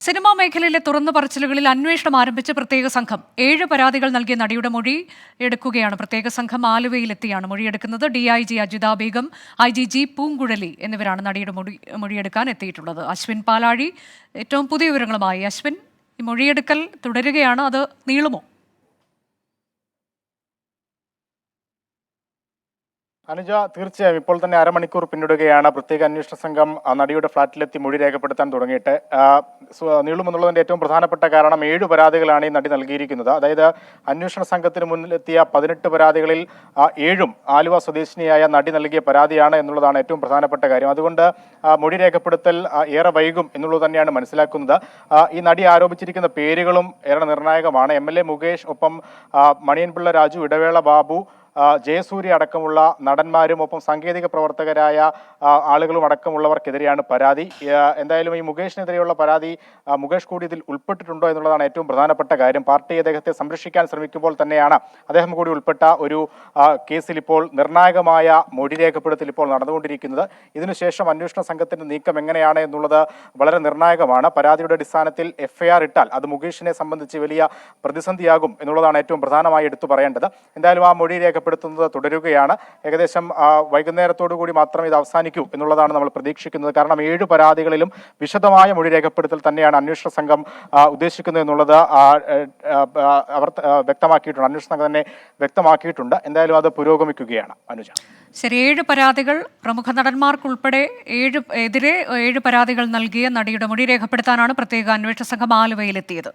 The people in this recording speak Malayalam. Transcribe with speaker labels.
Speaker 1: സിനിമാ മേഖലയിലെ തുറന്നു പറച്ചിലുകളിൽ അന്വേഷണം ആരംഭിച്ച പ്രത്യേക സംഘം 7 പരാതികൾ നൽകിയ നടിയുടെ മൊഴി എടുക്കുകയാണ്. പ്രത്യേക സംഘം ആലുവയിലെത്തിയാണ് മൊഴിയെടുക്കുന്നത്. DIG അജിത ബീഗം, IGG പൂങ്കുഴലി എന്നിവരാണ് നടിയുടെ മൊഴിയെടുക്കാൻ എത്തിയിട്ടുള്ളത്. അശ്വിൻ പാലാഴി ഏറ്റവും പുതിയ വിവരങ്ങളുമായി. അശ്വിൻ, ഈ മൊഴിയെടുക്കൽ തുടരുകയാണ്, അത് നീളുമോ?
Speaker 2: അനുജ, തീർച്ചയായും ഇപ്പോൾ തന്നെ അരമണിക്കൂർ പിന്നിടുകയാണ്. പ്രത്യേക അന്വേഷണ സംഘം നടിയുടെ ഫ്ളാറ്റിലെത്തി മൊഴി രേഖപ്പെടുത്താൻ തുടങ്ങിയിട്ട്. നീളുമെന്നുള്ളതിന്റെ ഏറ്റവും പ്രധാനപ്പെട്ട കാരണം 7 പരാതികളാണ് ഈ നടി നൽകിയിരിക്കുന്നത്. അതായത് അന്വേഷണ സംഘത്തിന് മുന്നിലെത്തിയ 18 പരാതികളിൽ 7ഉം ആലുവ സ്വദേശിനിയായ നടി നൽകിയ പരാതിയാണ് എന്നുള്ളതാണ് ഏറ്റവും പ്രധാനപ്പെട്ട കാര്യം. അതുകൊണ്ട് മൊഴി രേഖപ്പെടുത്തൽ ഏറെ വൈകും എന്നുള്ളത് തന്നെയാണ് മനസ്സിലാക്കുന്നത്. ഈ നടി ആരോപിച്ചിരിക്കുന്ന പേരുകളും ഏറെ നിർണായകമാണ്. MLA മുകേഷ്, ഒപ്പം മണിയൻപിള്ള രാജു, ഇടവേള ബാബു, ജയസൂര്യ അടക്കമുള്ള നടന്മാരും ഒപ്പം സാങ്കേതിക പ്രവർത്തകരായ ആളുകളും അടക്കമുള്ളവർക്കെതിരെയാണ് പരാതി. എന്തായാലും ഈ മുകേഷിനെതിരെയുള്ള പരാതി മുകേഷ് കൂടി ഇതിൽ ഉൾപ്പെട്ടിട്ടുണ്ടോ എന്നുള്ളതാണ് ഏറ്റവും പ്രധാനപ്പെട്ട കാര്യം. പാർട്ടി അദ്ദേഹത്തെ സംരക്ഷിക്കാൻ ശ്രമിക്കുമ്പോൾ തന്നെയാണ് അദ്ദേഹം കൂടി ഉൾപ്പെട്ട ഒരു കേസിൽ ഇപ്പോൾ നിർണായകമായ മൊഴി രേഖപ്പെടുത്തൽ ഇപ്പോൾ നടന്നുകൊണ്ടിരിക്കുന്നത്. ഇതിനുശേഷം അന്വേഷണ സംഘത്തിന്റെ നീക്കം എങ്ങനെയാണ് എന്നുള്ളത് വളരെ നിർണായകമാണ്. പരാതിയുടെ അടിസ്ഥാനത്തിൽ FIR ഇട്ടാൽ അത് മുകേഷിനെ സംബന്ധിച്ച് വലിയ പ്രതിസന്ധിയാകും എന്നുള്ളതാണ് ഏറ്റവും പ്രധാനമായി എടുത്തു പറയേണ്ടത്. എന്തായാലും ആ മൊഴി രേഖപ്പെടുത്തുന്നത് തുടരുകയാണ്. ഏകദേശം വൈകുന്നേരത്തോടു കൂടി മാത്രമേ ഇത് അവസാനിക്കൂ എന്നുള്ളതാണ് നമ്മൾ പ്രതീക്ഷിക്കുന്നത്. കാരണം 7 പരാതികളിലും വിശദമായ മൊഴി രേഖപ്പെടുത്തൽ തന്നെയാണ് അന്വേഷണ സംഘം ഉദ്ദേശിക്കുന്നത് എന്നുള്ളത് അവർ വ്യക്തമാക്കിയിട്ടുണ്ട്. അന്വേഷണ സംഘം തന്നെ വ്യക്തമാക്കിയിട്ടുണ്ട്. എന്തായാലും അത് പുരോഗമിക്കുകയാണ്. അനുജ,
Speaker 1: ശരി, 7 പരാതികൾ, പ്രമുഖ നടന്മാർക്കുൾപ്പെടെ 7 പരാതികൾ നൽകിയ നടിയുടെ മൊഴി രേഖപ്പെടുത്താനാണ് പ്രത്യേക അന്വേഷണ സംഘം ആലുവയിലെത്തിയത്.